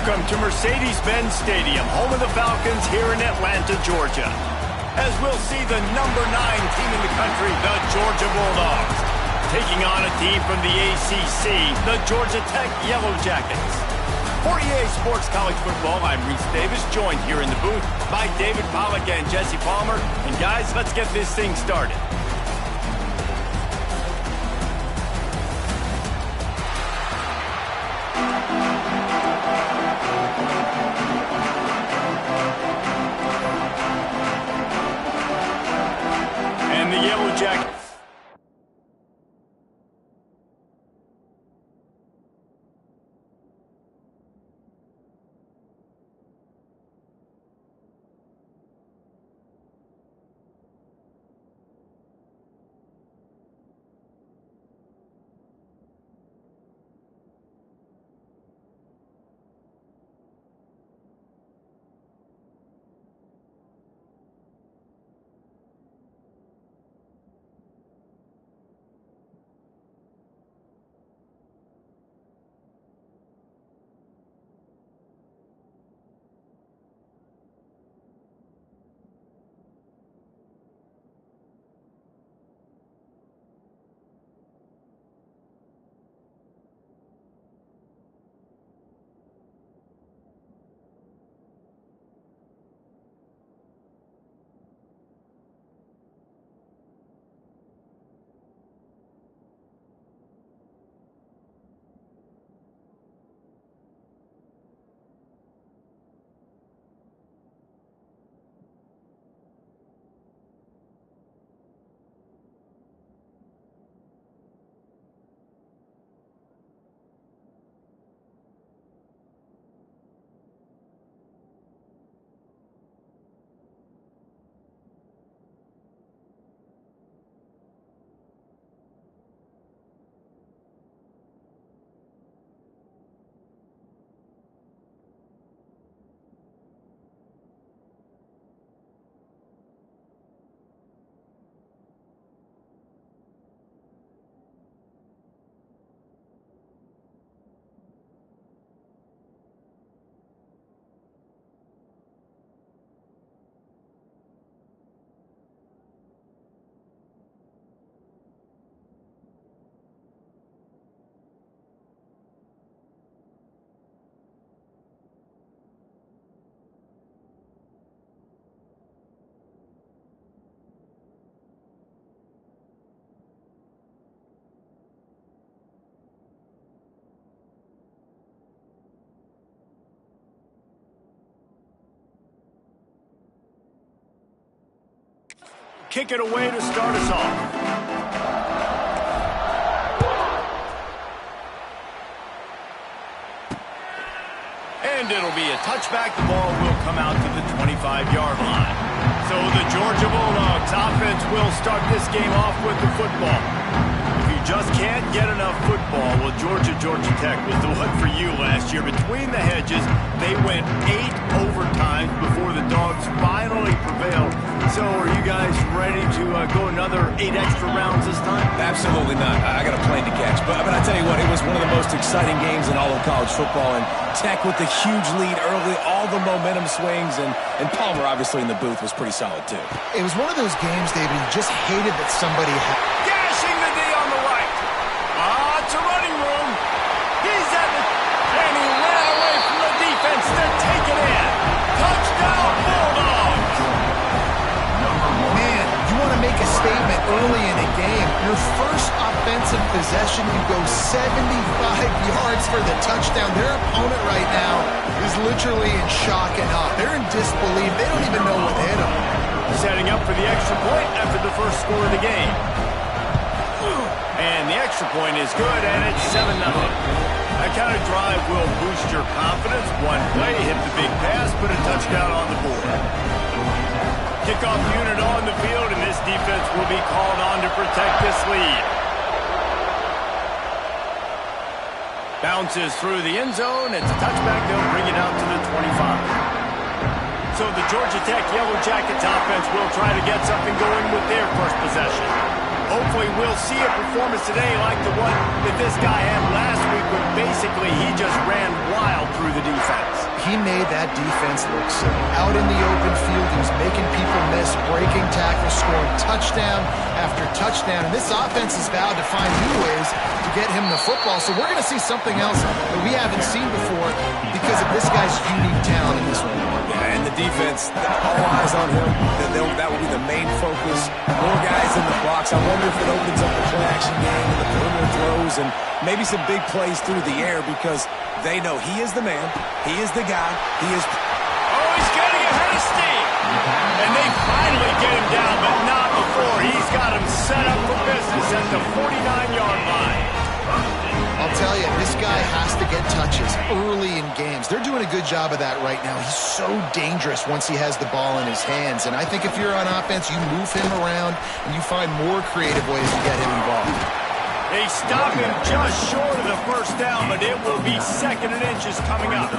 Welcome to Mercedes-Benz Stadium, home of the Falcons here in Atlanta, Georgia. As we'll see the number 9 team in the country, the Georgia Bulldogs, taking on a team from the ACC, the Georgia Tech Yellow Jackets. For EA Sports College Football, I'm Reese Davis, joined here in the booth by David Pollack and Jesse Palmer. And guys, let's get this thing started. And the Yellow Jackets. Kick it away to start us off. And it'll be a touchback. The ball will come out to the 25-yard line. So the Georgia Bulldogs offense will start this game off with the football. If you just can't get enough football, well, Georgia Tech was the one for you last year. Between the hedges, they went 8 overtimes before the Dogs finally prevailed. So are you guys ready to go another 8 extra rounds this time? Absolutely not. I got a plane to catch. But I tell you what, it was one of the most exciting games in all of college football. And Tech with the huge lead early, all the momentum swings. And Palmer, obviously, in the booth was pretty solid, too. It was one of those games, David, you just hated that somebody had... Dashing the D on the right. It's a running room. He's at the... And he ran away from the defense to take it in. Touchdown, Bulldogs. Man, you want to make a statement early in a game. Your first offensive possession, you go 75 yards for the touchdown. Their opponent right now is literally in shock and awe. They're in disbelief. They don't even know what hit them. Setting up for the extra point after the first score of the game. And the extra point is good, and it's 7-0. That kind of drive will boost your confidence. One play, hit the big pass, put a touchdown on the board. Kickoff unit on the field, and this defense will be called on to protect this lead. Bounces through the end zone. It's a touchback. They'll bring it out to the 25. So the Georgia Tech Yellow Jackets offense will try to get something going with their first possession. Hopefully we'll see a performance today like the one that this guy had last week when basically, he just ran wild through the defense. He made that defense look silly. Out in the open field, he was making people miss, breaking tackles, scoring touchdown after touchdown. And this offense has vowed to find new ways to get him the football. So we're going to see something else that we haven't seen before because of this guy's unique talent in this one. Yeah, and the defense, all eyes on him. That will be the main focus. More guys in the box. I wonder if it opens up the play-action game and the perimeter throws and maybe some big plays through the air because they know he is the man. He is the guy. He is... Oh, he's getting ahead of steam. And they finally get him down, but not before. He's got him set up for business at the 49-yard line. I'll tell you, this guy has to get touches early in games. They're doing a good job of that right now. He's so dangerous once he has the ball in his hands. And I think if you're on offense, you move him around and you find more creative ways to get him involved. They stop him just short of the first down, but it will be 2nd and inches coming up.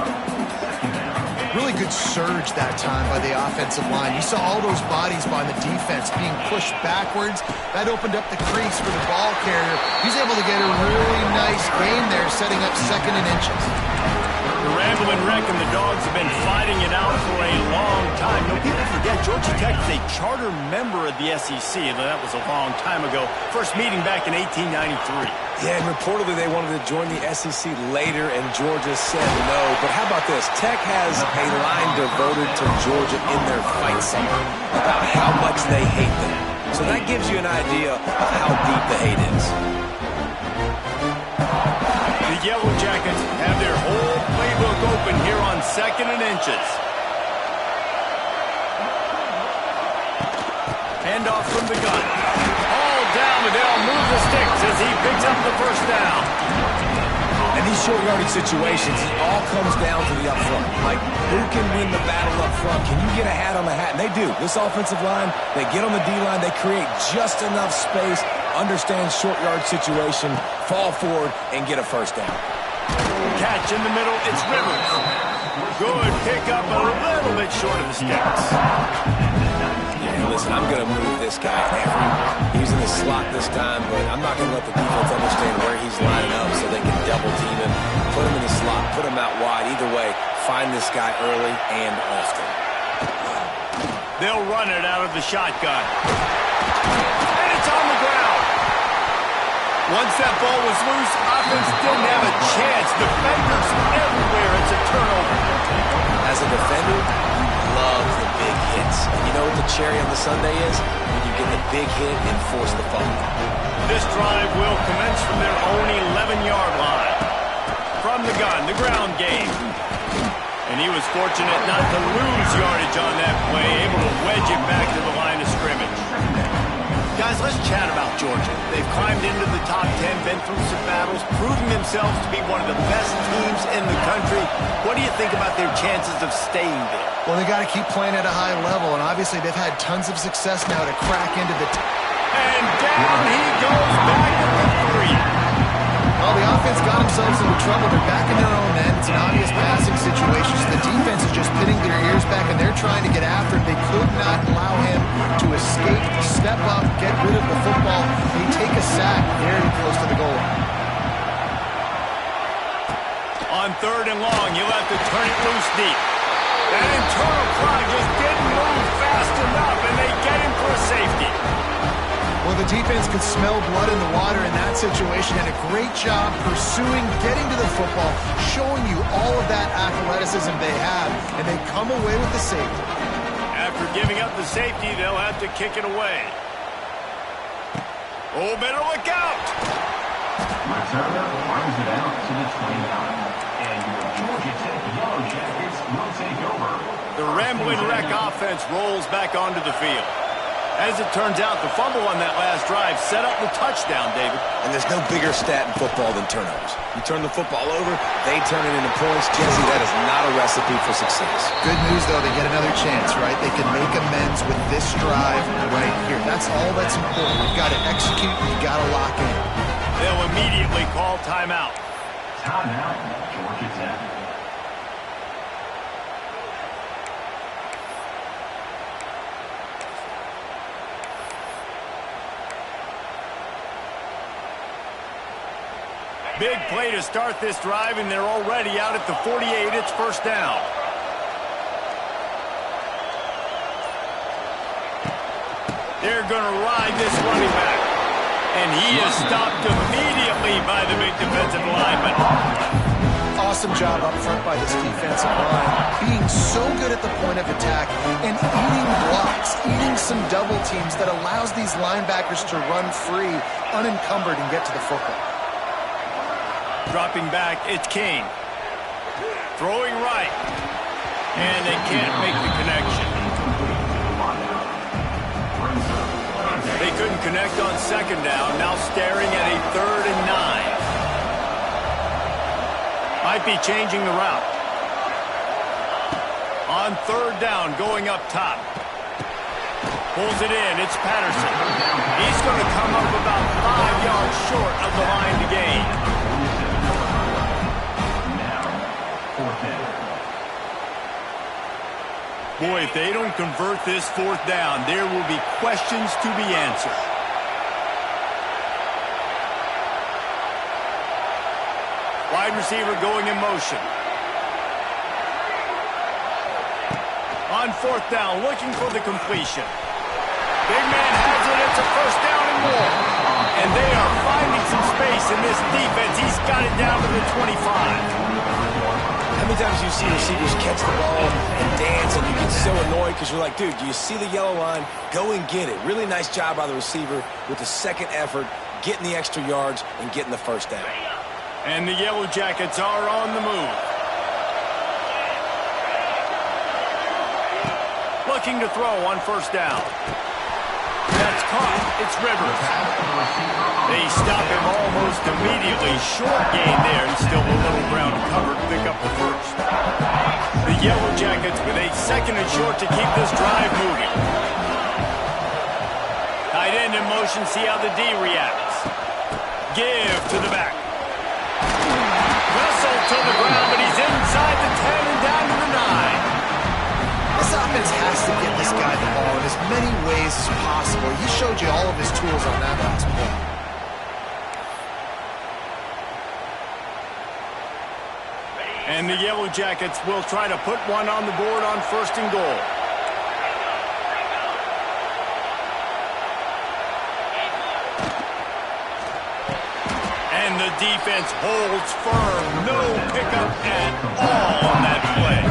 Really good surge that time by the offensive line. You saw all those bodies by the defense being pushed backwards. That opened up the crease for the ball carrier. He's able to get a really nice gain there, setting up 2nd and inches. The Rambling Wreck and the Dogs have been fighting it out for a long time. No, people forget Georgia Tech is a charter member of the SEC. That was a long time ago. First meeting back in 1893. Yeah, and reportedly they wanted to join the SEC later, and Georgia said no. But how about this? Tech has a line devoted to Georgia in their fight song about how much they hate them. So that gives you an idea of how deep the hate is. The Yellow Jackets have their whole playbook open here on 2nd and inches. Handoff from the gun. All down, and they'll move the sticks as he picks up the first down. And these short yardage situations, it all comes down to the up front. Like, who can win the battle up front? Can you get a hat on the hat? And they do. This offensive line, they get on the D-line, they create just enough space, understand short yard situation, fall forward, and get a first down. Catch in the middle, it's Rivers. Good pickup, a little bit short of the sticks. Yeah, listen, I'm going to move this guy. He's in the slot this time, but I'm not going to let the defense understand where he's lining up so they can double team him, put him in the slot, put him out wide. Either way, find this guy early and often. They'll run it out of the shotgun. And it's on the ground. Once that ball was loose, offense didn't have a chance. Defenders everywhere. It's a turnover. As a defender, you love the big hits. And you know what the cherry on the sundae is? When you get the big hit and force the fumble. This drive will commence from their own 11-yard line. From the gun, the ground game. And he was fortunate not to lose yardage on that play, able to wedge it back to the line of scrimmage. Guys, let's chat about Georgia. They've climbed into the top 10, been through some battles, proving themselves to be one of the best teams in the country. What do you think about their chances of staying there? Well, they got to keep playing at a high level, and obviously they've had tons of success now to crack into the... And down he goes back at the 3. Well, the offense got themselves into trouble. They're back in their own end. It's an obvious passing situation. So the defense is just pinning their ears back, and they're trying to get after him. They could not allow him to escape, step up, get rid of the football. They take a sack very close to the goal line. On 3rd and long, you'll have to turn it loose deep. That internal clock just didn't move fast enough, and they get him for a safety. Well, the defense could smell blood in the water in that situation, and a great job pursuing, getting to the football, showing you all of that athleticism they have, and they come away with the safety. After giving up the safety, they'll have to kick it away. Oh, better look out! Returner runs it out to the 29, and your Georgia Tech Yellow Jackets will take over. The Rambling Wreck offense rolls back onto the field. As it turns out, the fumble on that last drive set up the touchdown, David. And there's no bigger stat in football than turnovers. You turn the football over, they turn it into points. Jesse, that is not a recipe for success. Good news, though, they get another chance, right? They can make amends with this drive right here. That's all that's important. You've got to execute, you've got to lock in. They'll immediately call timeout. Timeout, Georgia Tech. Big play to start this drive, and they're already out at the 48. It's first down. They're going to ride this running back. And he is stopped immediately by the big defensive lineman. Awesome job up front by this defensive line, being so good at the point of attack and eating blocks, eating some double teams that allows these linebackers to run free, unencumbered, and get to the football. Dropping back, it's Kane. Throwing right. And they can't make the connection. They couldn't connect on second down, now staring at a 3rd and 9. Might be changing the route. On 3rd down, going up top. Pulls it in, it's Patterson. He's going to come up about 5 yards short of the line to gain. Boy, if they don't convert this 4th down, there will be questions to be answered. Wide receiver going in motion. On 4th down, looking for the completion. Big man has it, it's a first down and more. And they are finding some space in this defense. He's got it down to the 25. How many times do you see receivers catch the ball and dance and you get so annoyed because you're like, dude, do you see the yellow line? Go and get it. Really nice job by the receiver with the second effort, getting the extra yards and getting the first down. And the Yellow Jackets are on the move. Looking to throw on first down. That's caught. It's Rivers. They stop him almost immediately. Short gain there, and still a little ground covered to pick up the first. The Yellow Jackets with a 2nd and short to keep this drive moving. Tight end in motion, see how the D reacts. Give to the back. Whistle to the ground, but he's inside the 10 and down to the 9. This offense has to get this guy the ball in as many ways as possible. He showed you all of his tools on that last play. And the Yellow Jackets will try to put one on the board on 1st and goal. And the defense holds firm. No pickup at all on that play.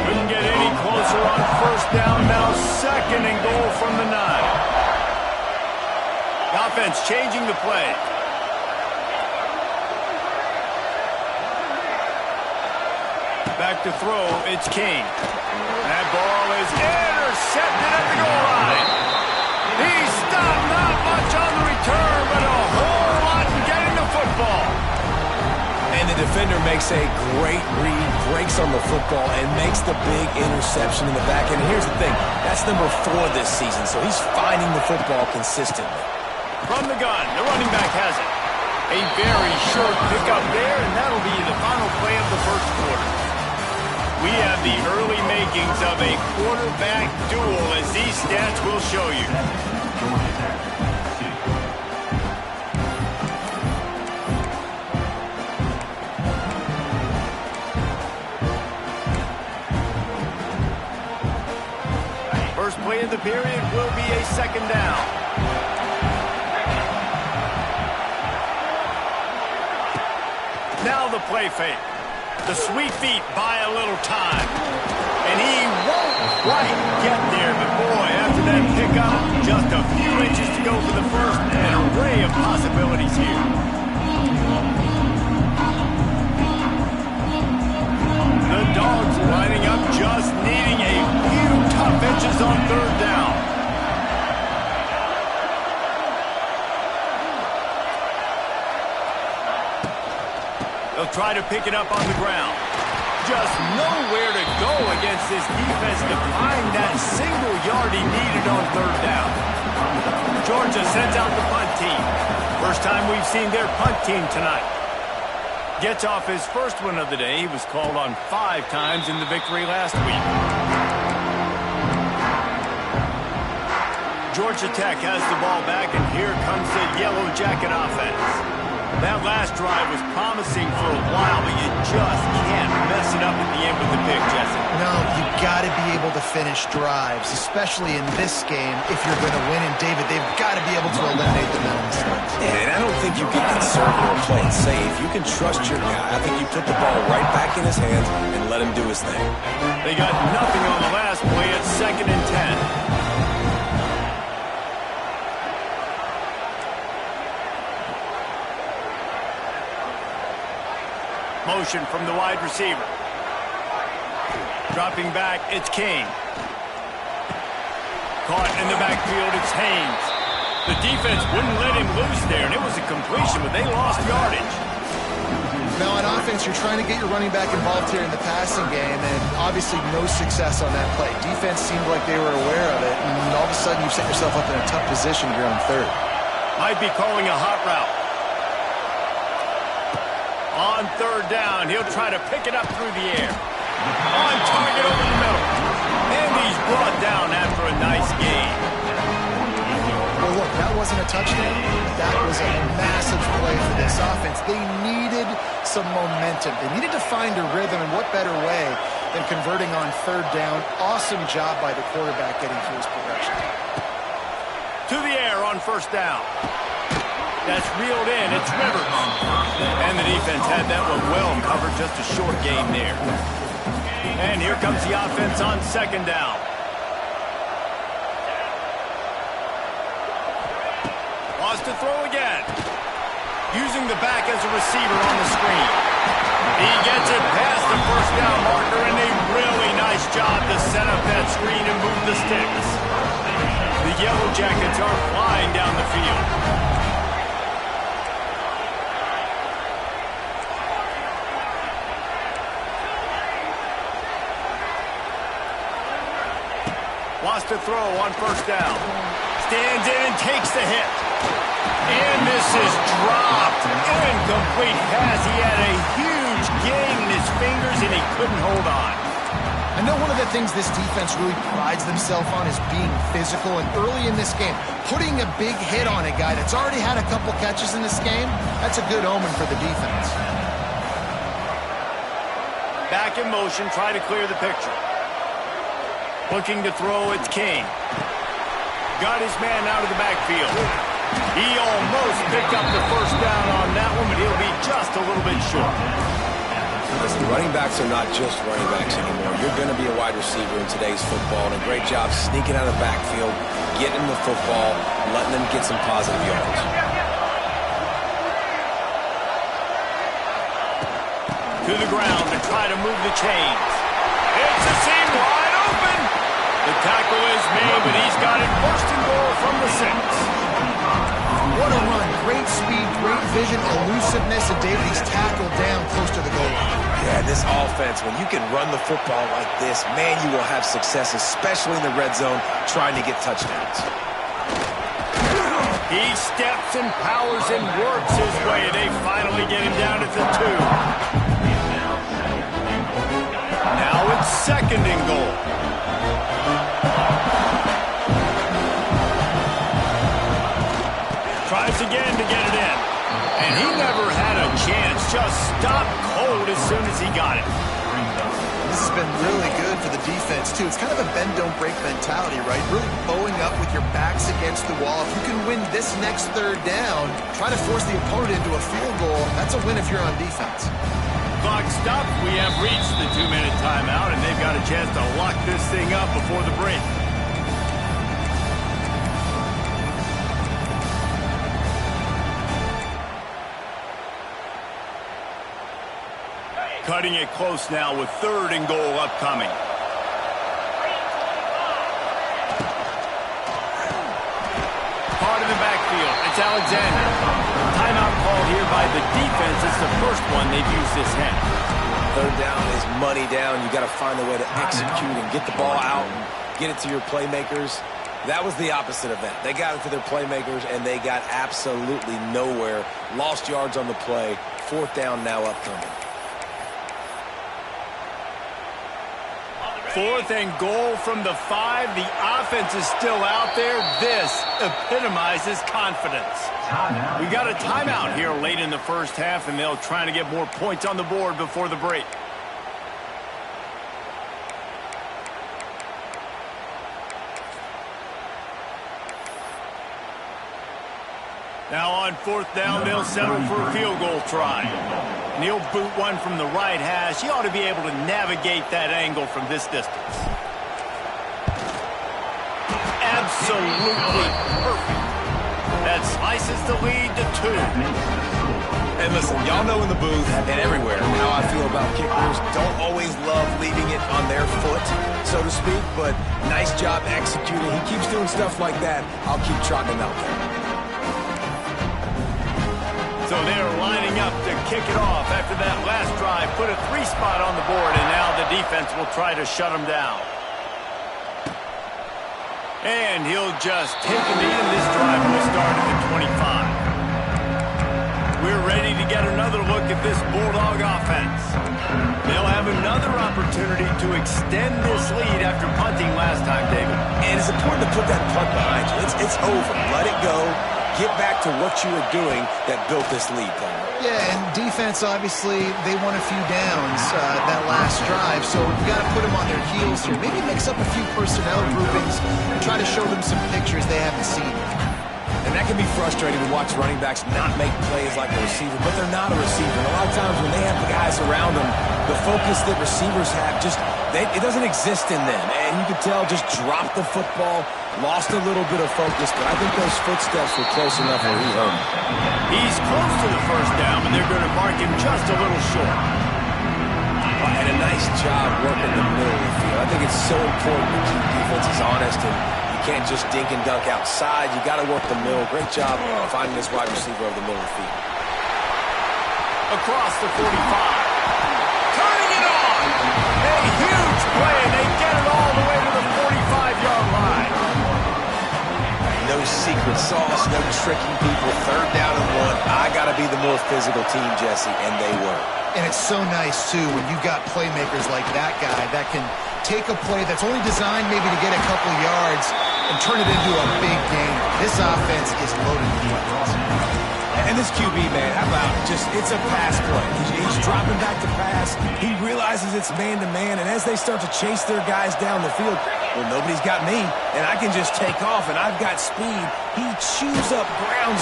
Couldn't get any closer on 1st down. Now 2nd and goal from the 9. The offense changing the play. Back to throw, it's Kane. That ball is intercepted at the goal line. He stopped, not much on the return, but a whole lot in getting the football. And the defender makes a great read, breaks on the football, and makes the big interception in the back end. And here's the thing, that's number 4 this season, so he's finding the football consistently. From the gun, the running back has it. A very short pickup there, and that'll be the final play of the first quarter. We have the early makings of a quarterback duel, as these stats will show you. First play of the period will be a 2nd down. Now the play fake. The sweet feet buy a little time. And he won't quite get there, but boy, after that pickup, just a few inches to go for the first. An array of possibilities here. The Dogs lining up, just needing a few tough inches on 3rd down. They'll try to pick it up on the ground. Just nowhere to go against this defense to find that single yard he needed on 3rd down. Georgia sends out the punt team. First time we've seen their punt team tonight. Gets off his first one of the day. He was called on 5 times in the victory last week. Georgia Tech has the ball back, and here comes the Yellow Jacket offense. That last drive was promising for a while, but you just can't mess it up at the end with the pick, Jesse. No, you've got to be able to finish drives, especially in this game if you're going to win. And, David, they've got to be able to eliminate the mental mistakes. Yeah, and I don't think you get conservative or play it safe. You can trust your guy. I think you put the ball right back in his hands and let him do his thing. They got nothing on the last play at 2nd and 10. Motion from the wide receiver. Dropping back, it's King. Caught in the backfield, it's Haynes. The defense wouldn't let him loose there, and it was a completion, but they lost yardage. Now, on offense, you're trying to get your running back involved here in the passing game, and obviously no success on that play. Defense seemed like they were aware of it, and all of a sudden you've set yourself up in a tough position here on 3rd. Might be calling a hot route. On 3rd down, he'll try to pick it up through the air. On target over the middle. And he's brought down after a nice gain. Well, look, that wasn't a touchdown. That was a massive play for this offense. They needed some momentum. They needed to find a rhythm, and what better way than converting on 3rd down. Awesome job by the quarterback getting through his progression. To the air on 1st down. That's reeled in. It's Rivers. And the defense had that one well covered. Just a short gain there. And here comes the offense on 2nd down. Wants to throw again. Using the back as a receiver on the screen. He gets it past the 1st down marker, and a really nice job to set up that screen and move the sticks. The Yellow Jackets are flying down the field. Wants to throw on 1st down. Stands in and takes the hit. And this is dropped. Incomplete pass. He had a huge gain in his fingers, and he couldn't hold on. I know one of the things this defense really prides themselves on is being physical, and early in this game, putting a big hit on a guy that's already had a couple catches in this game, that's a good omen for the defense. Back in motion, try to clear the picture. Looking to throw, it's King. Got his man out of the backfield. He almost picked up the 1st down on that one, but he'll be just a little bit short. Listen, running backs are not just running backs anymore. You're going to be a wide receiver in today's football, and a great job sneaking out of the backfield, getting the football, letting them get some positive yards. To the ground to try to move the chains. It's a seam wide open. The tackle is made, but he's got it 1st and goal from the 6. What a run. Great speed, great vision, elusiveness, and David, he's tackled down close to the goal line. Yeah, this offense, when you can run the football like this, man, you will have success, especially in the red zone, trying to get touchdowns. He steps and powers and works his way. They finally get him down at the 2. Now it's 2nd and goal. Tries again to get it in. And he never had a chance. Just stopped cold as soon as he got it. This has been really good for the defense, too. It's kind of a bend-don't-break mentality, right? Really bowing up with your backs against the wall. If you can win this next 3rd down, try to force the opponent into a field goal. That's a win if you're on defense. Clock stopped. We have reached the 2-minute timeout, and they've got a chance to lock this thing up before the break. Cutting it close now with 3rd and goal upcoming. Part of the backfield. It's Alexander. Timeout called here by the defense. It's the first one they've used this half. 3rd down is money down. You got to find a way to execute and get the ball out and get it to your playmakers. That was the opposite of that. They got it to their playmakers, and they got absolutely nowhere. Lost yards on the play. 4th down now upcoming. 4th and goal from the 5. The offense is still out there. This epitomizes confidence. We got a timeout here late in the first half, and they'll try to get more points on the board before the break. Now on 4th down, they'll settle for a field goal try. And he'll boot one from the right hash. He ought to be able to navigate that angle from this distance. Absolutely perfect. That slices the lead to 2. And listen, y'all know in the booth and everywhere how I feel about kickers. Don't always love leaving it on their foot, so to speak, but nice job executing. He keeps doing stuff like that. I'll keep trotting him out there. So they're lining up to kick it off after that last drive. Put a 3 spot on the board, and now the defense will try to shut them down. And he'll just take it in. This drive will start at the 25. We're ready to get another look at this Bulldog offense. They'll have another opportunity to extend this lead after punting last time, David. And it's important to put that punt behind you. It's over. Let it go. Get back to what you were doing that built this lead, Palmer. Yeah, and defense, obviously, they won a few downs that last drive, so we've got to put them on their heels here. Maybe mix up a few personnel groupings and try to show them some pictures they haven't seen. And that can be frustrating to watch running backs not make plays like a receiver, but they're not a receiver. And a lot of times when they have the guys around them, the focus that receivers have it doesn't exist in them. And you can tell just dropped the football, lost a little bit of focus, but I think those footsteps were close enough where he hurt him. He's close to the first down, but they're going to mark him just a little short. And a nice job working the middle of the field. I think it's so important to keep defenses honest, and you can't just dink and dunk outside. You got to work the middle. Great job finding this wide receiver over the middle of the field. Across the 45. Turning it on. A huge play, and they get it all the way to the 45-yard line. No secret sauce, no tricking people. 3rd down and 1. I got to be the more physical team, Jesse, and they were. And it's so nice, too, when you've got playmakers like that guy that can take a play that's only designed maybe to get a couple yards and turn it into a big game. This offense is loaded with weapons. And this QB, man, how about it's a pass play. He's dropping back to pass. He realizes it's man-to-man, and as they start to chase their guys down the field, well, nobody's got me, and I can just take off, and I've got speed. He chews up ground.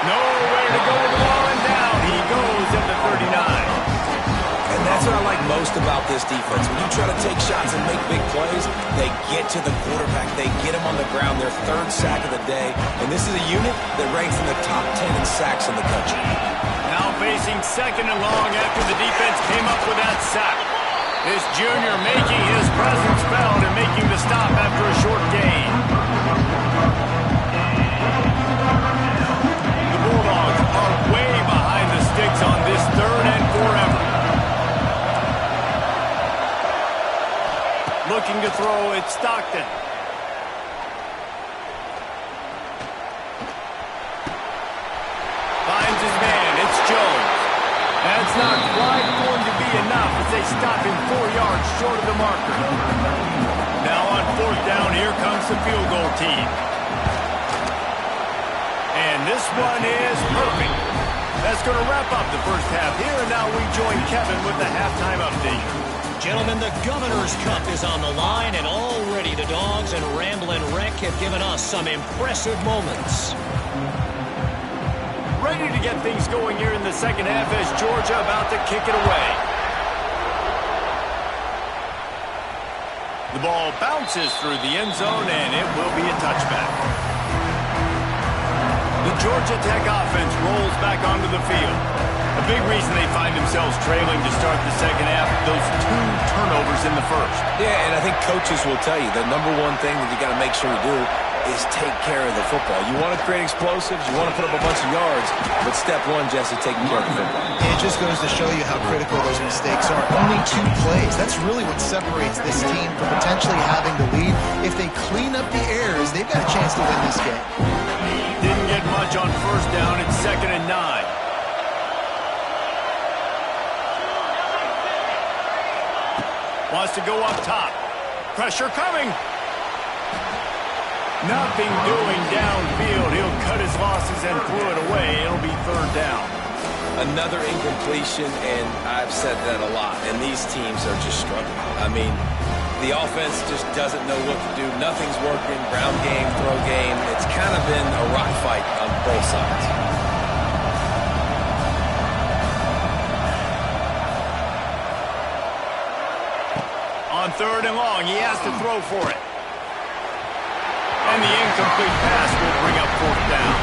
Nowhere to go with the ball, and down he goes at the 39. And that's what I like most about this defense. When you try to take shots and make big plays, they get to the quarterback. They get him on the ground, their 3rd sack of the day. And this is a unit that ranks in the top 10 in sacks in the country. Now facing 2nd and long after the defense came up with that sack. This junior making his presence felt and making the stop after a short gain. The Bulldogs are way behind the sticks on this 3rd and forever. Looking to throw, it's Stockton. Finds his man, it's Jones. That's not quite going to be enough as they stop him 4 yards short of the marker. Now on 4th down, here comes the field goal team. And this one is perfect. That's going to wrap up the first half here, and now we join Kevin with the halftime update. Gentlemen, the Governor's Cup is on the line, and already the Dogs and Ramblin' Wreck have given us some impressive moments. Ready to get things going here in the second half as Georgia about to kick it away. The ball bounces through the end zone, and it will be a touchback. The Georgia Tech offense rolls back onto the field. A big reason they find themselves trailing to start the second half, those 2 turnovers in the first. Yeah, and I think coaches will tell you the number one thing that you got to make sure you do is take care of the football. You want to create explosives, you want to put up a bunch of yards, but step 1, Jesse, taking care of the football. And it just goes to show you how critical those mistakes are. Only 2 plays. That's really what separates this team from potentially having the lead. If they clean up the errors, they've got a chance to win this game. Didn't get much on 1st down. It's 2nd and 9. Wants to go up top. Pressure coming. Nothing doing downfield. He'll cut his losses and throw it away. It'll be third down. Another incompletion, and I've said that a lot, and these teams are just struggling. I mean, the offense just doesn't know what to do. Nothing's working. Ground game, throw game. It's kind of been a rock fight on both sides. On third and long, he has to throw for it. And the incomplete pass will bring up fourth down.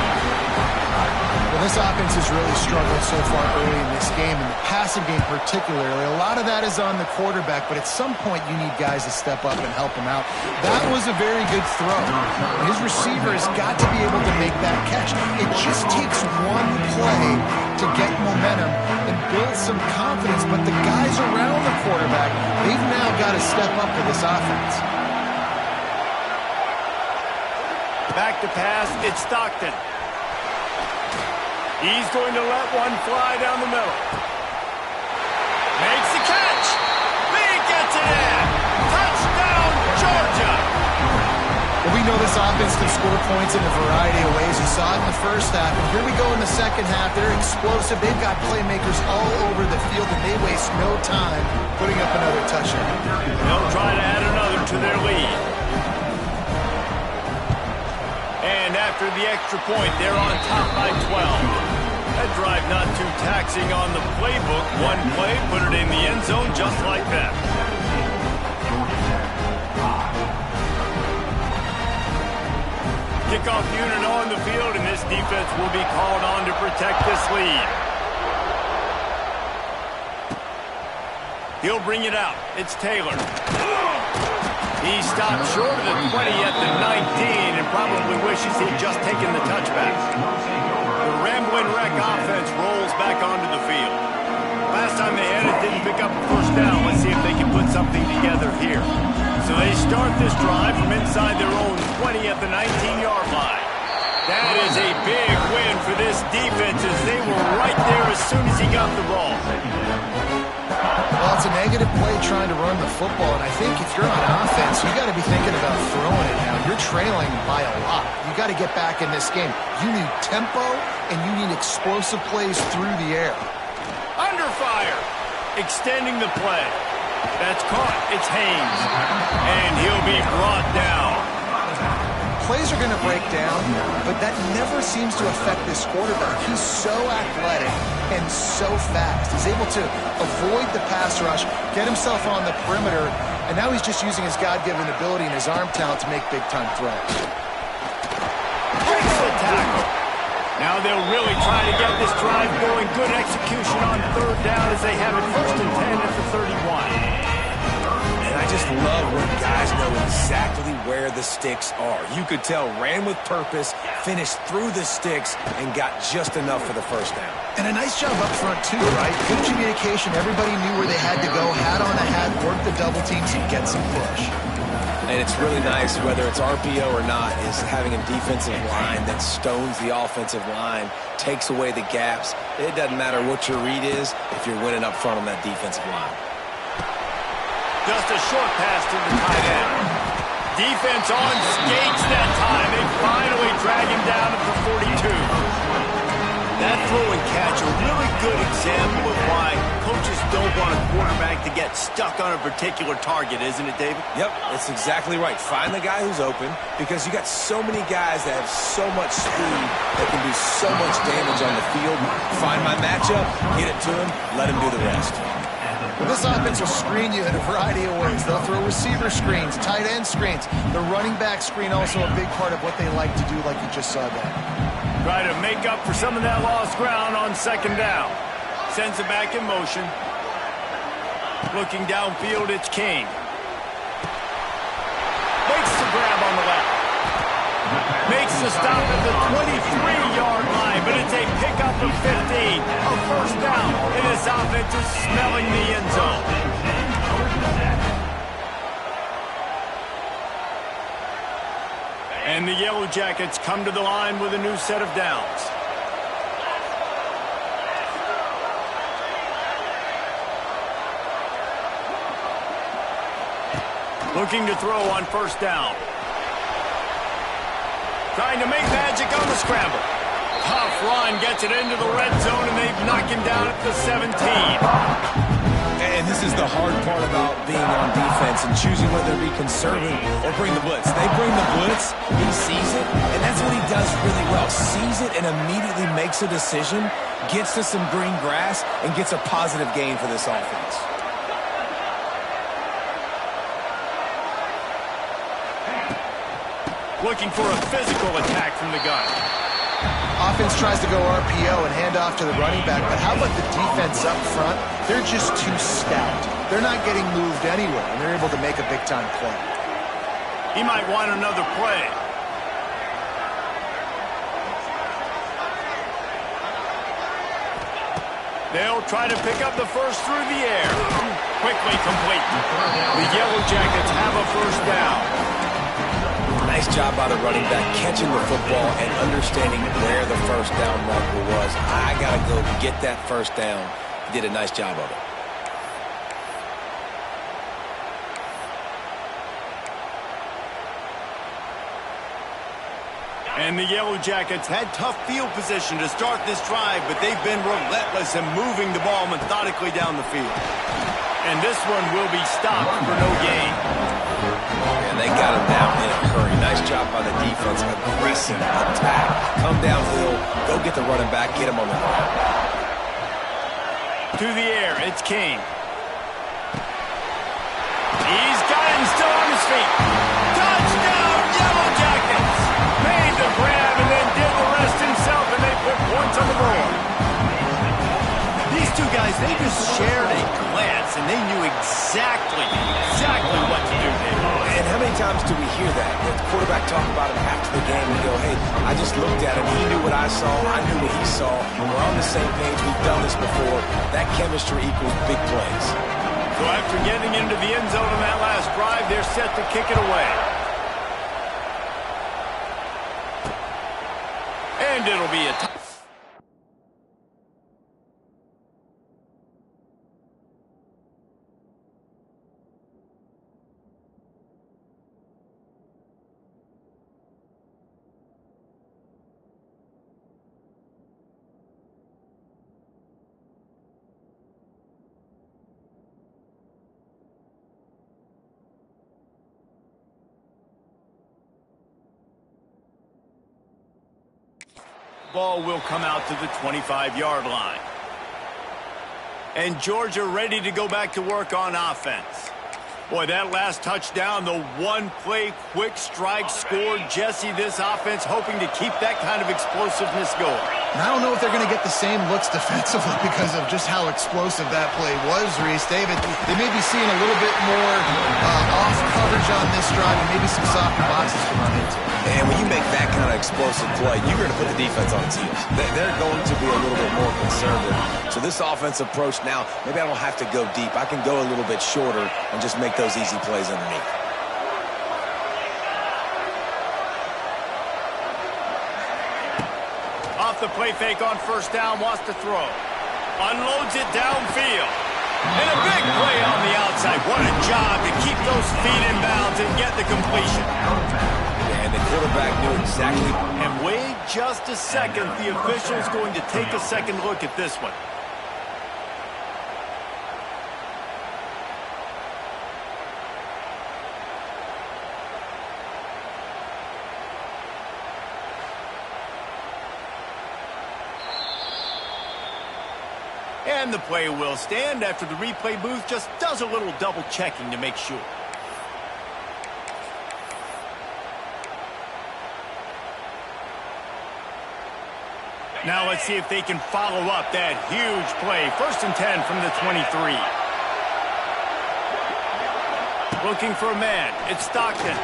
Well, this offense has really struggled so far early in this game, and the passing game particularly. A lot of that is on the quarterback, but at some point you need guys to step up and help him out. That was a very good throw. His receiver has got to be able to make that catch. It just takes one play to get momentum and build some confidence, but the guys around the quarterback, they've now got to step up to this offense. Back to pass, it's Stockton. He's going to let one fly down the middle. Makes the catch. He gets it in. Touchdown, Georgia. Well, we know this offense can score points in a variety of ways. You saw it in the first half, and here we go in the second half. They're explosive. They've got playmakers all over the field, and they waste no time putting up another touchdown. They'll try to add another to their lead. And after the extra point, they're on top by 12. That drive not too taxing on the playbook. One play, put it in the end zone just like that. Kickoff unit on the field, and this defense will be called on to protect this lead. He'll bring it out. It's Taylor. He stopped short of the 20 at the 19 and probably wishes he'd just taken the touchback. The Rambling Wreck offense rolls back onto the field. Last time they had it, didn't pick up a first down. Let's see if they can put something together here. So they start this drive from inside their own 20 at the 19-yard line. That is a big win for this defense as they were right there as soon as he got the ball. Well, it's a negative play trying to run the football, and I think if you're on offense, you got to be thinking about throwing it now. You're trailing by a lot. You got to get back in this game. You need tempo, and you need explosive plays through the air. Under fire. Extending the play. That's caught. It's Haynes. And he'll be brought down. Plays are going to break down, but that never seems to affect this quarterback. He's so athletic and so fast. He's able to avoid the pass rush, get himself on the perimeter, and now he's just using his God-given ability and his arm talent to make big-time throws. Breaks the tackle. Now they'll really try to get this drive going. Good execution on third down as they have it first and 10 at the 31. I just love when guys know exactly where the sticks are. You could tell ran with purpose, finished through the sticks, and got just enough for the first down. And a nice job up front, too, right? Good communication. Everybody knew where they had to go, hat on a hat, work the double teams, and get some push. And it's really nice, whether it's RPO or not, is having a defensive line that stones the offensive line, takes away the gaps. It doesn't matter what your read is if you're winning up front on that defensive line. Just a short pass to the tight end. Defense on skates that time. They finally drag him down at the 42. That throw and catch, a really good example of why coaches don't want a quarterback to get stuck on a particular target, isn't it, David? Yep, that's exactly right. Find the guy who's open, because you got so many guys that have so much speed that can do so much damage on the field. Find my matchup, get it to him, let him do the rest. Well, this offense will screen you in a variety of ways. They'll throw receiver screens, tight end screens. The running back screen also a big part of what they like to do, like you just saw there. Try to make up for some of that lost ground on second down. Sends it back in motion. Looking downfield, it's King. Makes the grab on the left. Makes the stop at the 23-yard line, but it's a pickup of 15. A first down, and this offense is smelling the end zone. And the Yellow Jackets come to the line with a new set of downs. Looking to throw on first down. Trying to make magic on the scramble. Tough run, gets it into the red zone, and they've knocked him down at the 17. And this is the hard part about being on defense and choosing whether to be conservative or bring the blitz. They bring the blitz, he sees it, and that's what he does really well. Sees it and immediately makes a decision, gets to some green grass, and gets a positive gain for this offense. Looking for a physical attack from the gun. Offense tries to go RPO and hand off to the running back, but how about the defense up front? They're just too stout. They're not getting moved anywhere, and they're able to make a big-time play. He might want another play. They'll try to pick up the first through the air. Quickly complete. The Yellow Jackets have a first down. Nice job by the running back catching the football and understanding where the first down marker was. I got to go get that first down. He did a nice job of it. And the Yellow Jackets had tough field position to start this drive, but they've been relentless in moving the ball methodically down the field. And this one will be stopped for no gain. And they got him down in a hurry. Nice job by the defense. Aggressive attack. Come downhill. Go get the running back. Get him on the ground. To the air. It's King. He's got him still on his feet. Touchdown, Yellow Jackets. Made the grab and then did the rest himself, and they put points on the board. These two guys, they just shared a glance, and they knew exactly what to do there. And how many times do we hear that? The quarterback talk about it after the game and go, hey, I just looked at him. He knew what I saw. I knew what he saw. We're on the same page. We've done this before. That chemistry equals big plays. So after getting into the end zone on that last drive, they're set to kick it away. And it'll be a ball will come out to the 25-yard line. And Georgia ready to go back to work on offense. Boy, that last touchdown, the one-play quick strike scored. Jesse, this offense hoping to keep that kind of explosiveness going. And I don't know if they're going to get the same looks defensively because of just how explosive that play was, Reese. David, they may be seeing a little bit more off coverage on this drive and maybe some softer boxes to run into. And when you make that kind of explosive play, you're going to put the defense on its heels. They're going to be a little bit more conservative. So this offensive approach now, maybe I don't have to go deep. I can go a little bit shorter and just make those easy plays underneath. Off the play fake on first down, wants to throw. Unloads it downfield. And a big play on the outside. What a job to keep those feet in bounds and get the completion. And the quarterback knew exactly. And wait just a second. The official's going to take a second look at this one. And the play will stand after the replay booth just does a little double checking to make sure. Now let's see if they can follow up that huge play. 1st and 10 from the 23. Looking for a man. It's Stockton.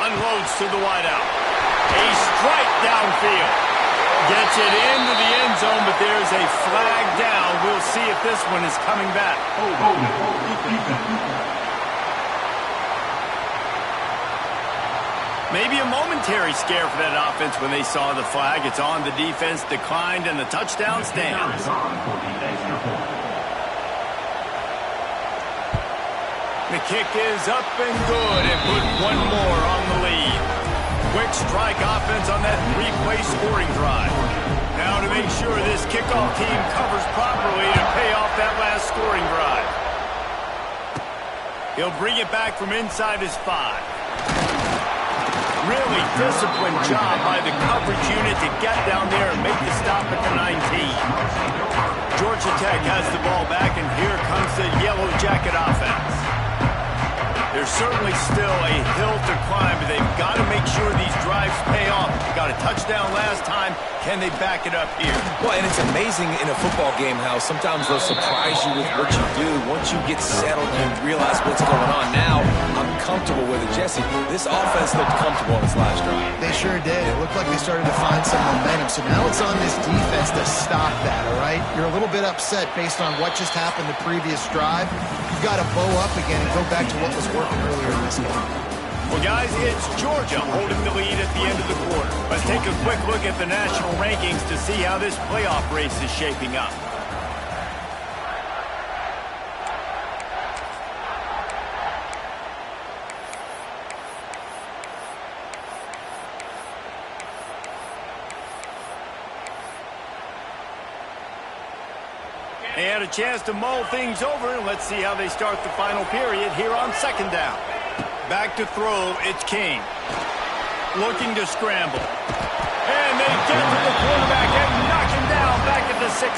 Unloads to the wideout. A strike downfield. Gets it into the end zone, but there's a flag down. We'll see if this one is coming back. Maybe a momentary scare for that offense when they saw the flag. It's on, the defense declined, and the touchdown stands. The kick is up and good, and put one more on the lead. Quick strike offense on that three-play scoring drive. Now to make sure this kickoff team covers properly to pay off that last scoring drive. He'll bring it back from inside his 5. Really disciplined job by the coverage unit to get down there and make the stop at the 19. Georgia Tech has the ball back, and here comes the Yellow Jacket offense. There's certainly still a hill to climb, but they've got to make sure these drives pay off. They got a touchdown last time. Can they back it up here? Well, and it's amazing in a football game how sometimes they'll surprise you with what you do. Once you get settled, you realize what's going on. Now, I'm comfortable with it. Jesse, this offense looked comfortable in this last drive. They sure did. It looked like they started to find some momentum. So now it's on this defense to stop that, all right? You're a little bit upset based on what just happened the previous drive. You've got to bow up again and go back to what was working earlier in this game. Well, guys, it's Georgia holding the lead at the end of the quarter. Let's take a quick look at the national rankings to see how this playoff race is shaping up. They had a chance to mull things over, and let's see how they start the final period here on second down. Back to throw, it's King. Looking to scramble. And they get to the quarterback and knock him down back at the 16.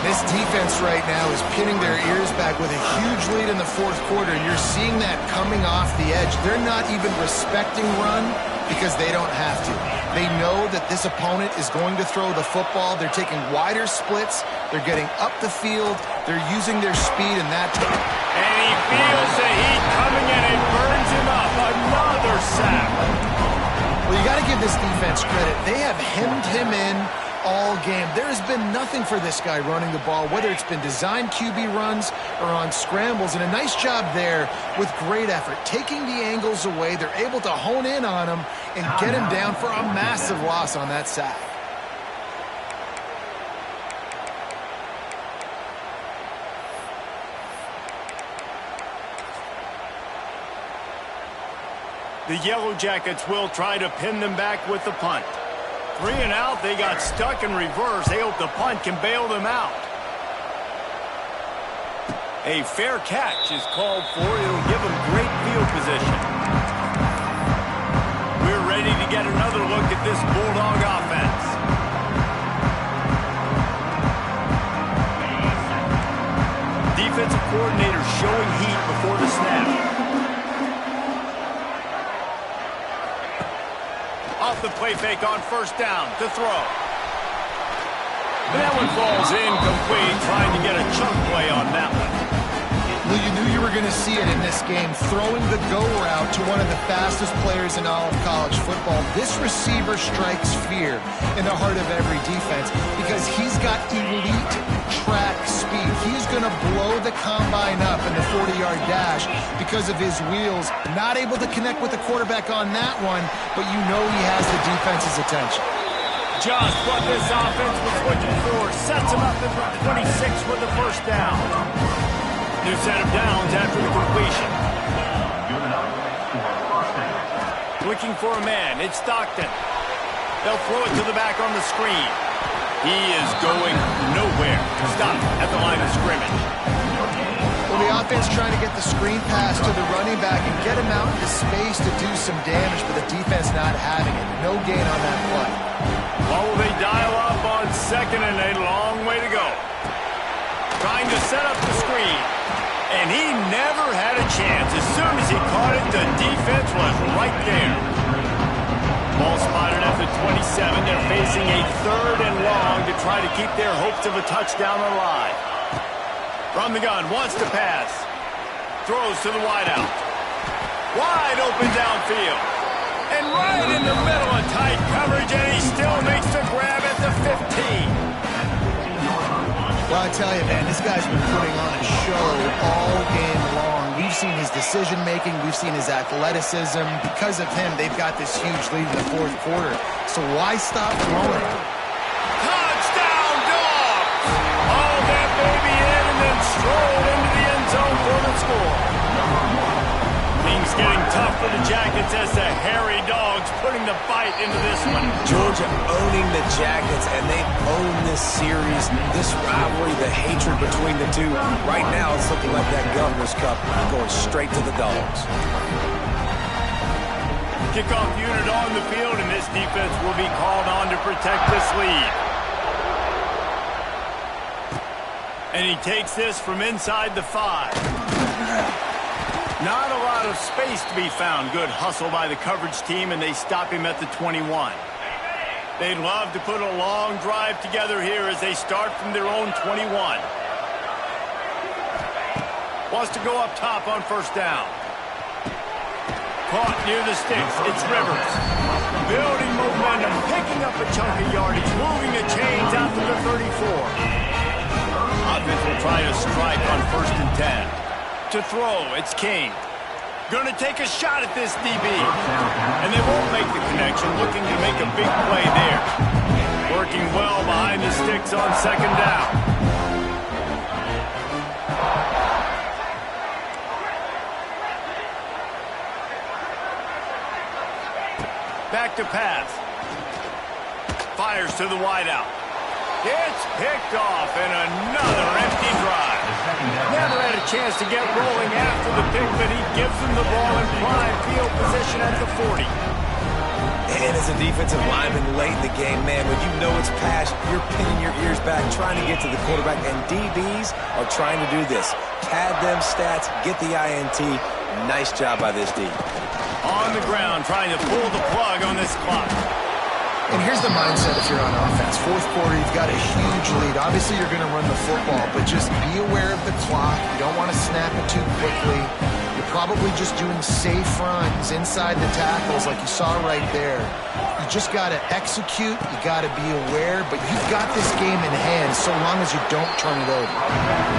This defense right now is pinning their ears back with a huge lead in the fourth quarter, and you're seeing that coming off the edge. They're not even respecting run because they don't have to. They know that this opponent is going to throw the football. They're taking wider splits. They're getting up the field. They're using their speed in that. And he feels the heat coming and it burns him up. Another sack. Well, you got to give this defense credit. They have hemmed him in all game. There has been nothing for this guy running the ball, whether it's been designed QB runs or on scrambles, and a nice job there with great effort. Taking the angles away, they're able to hone in on him and get him down for a massive loss on that sack. The Yellow Jackets will try to pin them back with the punt. 3 and out, they got stuck in reverse. They hope the punt can bail them out. A fair catch is called for. It'll give them great field position. We're ready to get another look at this Bulldog offense. Defensive coordinator showing heat before the snap. Off the play fake on first down to throw. That one falls incomplete, trying to get a chunk play on that one. Well, you knew you were going to see it in this game, throwing the go route to one of the fastest players in all of college football. This receiver strikes fear in the heart of every defense because he's got elite track speed. He's going to blow the combine up in the 40-yard dash because of his wheels. Not able to connect with the quarterback on that one, but you know he has the defense's attention. Just what this offense was looking for. Sets him up at the 26 with the first down. New set of downs after the completion. Looking for a man. It's Stockton. They'll throw it to the back on the screen. He is going nowhere. Stop at the line of scrimmage. Well, the offense trying to get the screen pass to the running back and get him out into space to do some damage, but the defense not having it. No gain on that play. Oh, they dial up on second and a long way to go. Trying to set up the screen. And he never had a chance. As soon as he caught it, the defense was right there. Ball spotted at the 27. They're facing a 3rd and long to try to keep their hopes of a touchdown alive. From the gun, wants to pass. Throws to the wideout. Wide open downfield. And right in the middle of tight coverage, and he still makes the grab at the 15. Well, I tell you, man, this guy's been putting on a show all game long. We've seen his decision-making. We've seen his athleticism. Because of him, they've got this huge lead in the fourth quarter. So why stop throwing? Touchdown, Dogs! Hauled that baby in and then strolled into the end zone for the score. tough for the Jackets as the hairy dogs putting the bite into this one. Georgia owning the Jackets, and they've owned this series, this rivalry, the hatred between the two. Right now, it's looking like that Governor's Cup going straight to the Dogs. Kickoff unit on the field, and this defense will be called on to protect this lead. And he takes this from inside the 5. Not a lot of space to be found. Good hustle by the coverage team, and they stop him at the 21. They'd love to put a long drive together here as they start from their own 21. Wants to go up top on first down. Caught near the sticks. It's Rivers. Building momentum, picking up a chunk of yardage, moving the chains out to the 34. Offense will try to strike on first and 10. To throw, it's King. Going to take a shot at this DB. And they won't make the connection, looking to make a big play there. Working well behind the sticks on second down. Back to pass. Fires to the wideout. It's picked off, and another empty drive. Never had a chance to get rolling after the pick, but he gives them the ball in prime field position at the 40. And as a defensive lineman late in the game, man, when you know it's past, you're pinning your ears back, trying to get to the quarterback, and DBs are trying to do this. Pad them stats, get the INT. Nice job by this D. On the ground, trying to pull the plug on this clock. And here's the mindset if you're on offense. Fourth quarter, you've got a huge lead. Obviously, you're going to run the football, but just be aware of the clock. You don't want to snap it too quickly. You're probably just doing safe runs inside the tackles like you saw right there. You just got to execute. You got to be aware, but you've got this game in hand so long as you don't turn it over.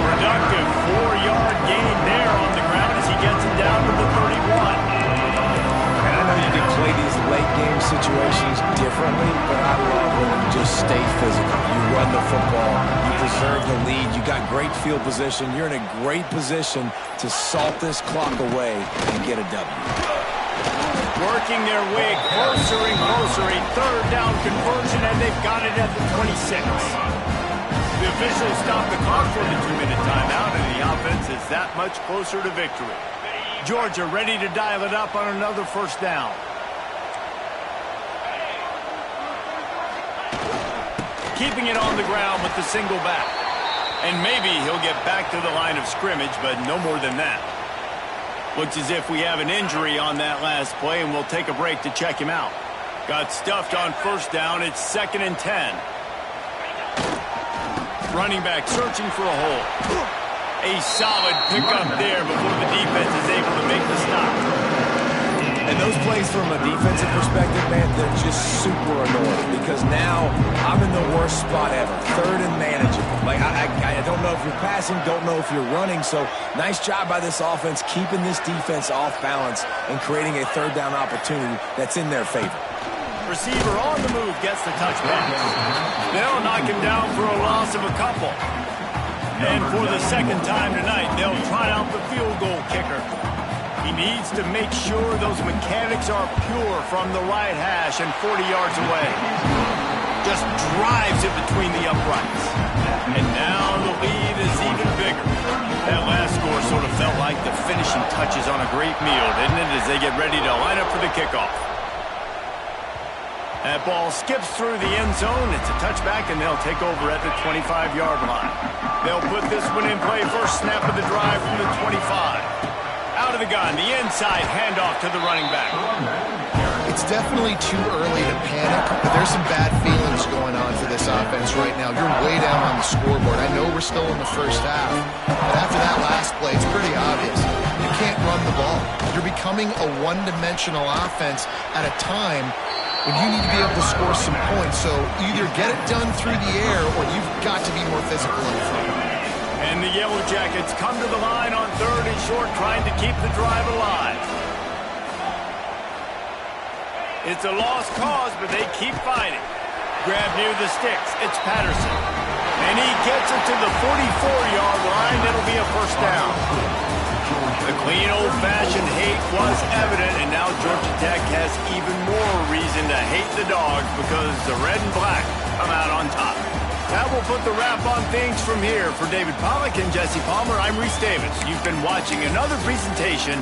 Productive 4-yard gain there on the ground as he gets it down to the 31. You can play these late game situations differently, but I love when you just stay physical. You run the football, you preserve the lead, you got great field position, you're in a great position to salt this clock away and get a W. Working their way closer and closer, a third down conversion, and they've got it at the 26. The officials stop the clock for the 2-minute timeout, and the offense is that much closer to victory. Georgia ready to dial it up on another first down. Keeping it on the ground with the single back. And maybe he'll get back to the line of scrimmage, but no more than that. Looks as if we have an injury on that last play, and we'll take a break to check him out. Got stuffed on first down. It's 2nd and 10. Running back searching for a hole. A solid pickup there before the defense is able to make the stop. And those plays from a defensive perspective, man, they're just super annoying because now I'm in the worst spot ever. Third and manageable. Like, I don't know if you're passing, don't know if you're running. So nice job by this offense keeping this defense off balance and creating a third down opportunity that's in their favor. Receiver on the move gets the touchback. They'll knock him down for a loss of a couple. And for the second time tonight, they'll try out the field goal kicker. He needs to make sure those mechanics are pure from the right hash and 40 yards away. Just drives it between the uprights. And now the lead is even bigger. That last score sort of felt like the finishing touches on a great meal, didn't it, as they get ready to line up for the kickoff. That ball skips through the end zone. It's a touchback, and they'll take over at the 25-yard line. They'll put this one in play. First snap of the drive from the 25. Out of the gun, the inside handoff to the running back. It's definitely too early to panic, but there's some bad feelings going on for this offense right now. You're way down on the scoreboard. I know we're still in the first half, but after that last play, it's pretty obvious. You can't run the ball. You're becoming a one-dimensional offense at a time when you need to be able to score some points. So either get it done through the air or you've got to be more physical in the front. And the Yellow Jackets come to the line on 3rd and short, trying to keep the drive alive. It's a lost cause, but they keep fighting. Grab near the sticks. It's Patterson. And he gets it to the 44-yard line. It'll be a first down. The clean, old-fashioned hate was evident, and now Georgia Tech has even more reason to hate the Dogs because the red and black come out on top. That will put the wrap on things from here. For David Pollack and Jesse Palmer, I'm Reese Davis. You've been watching another presentation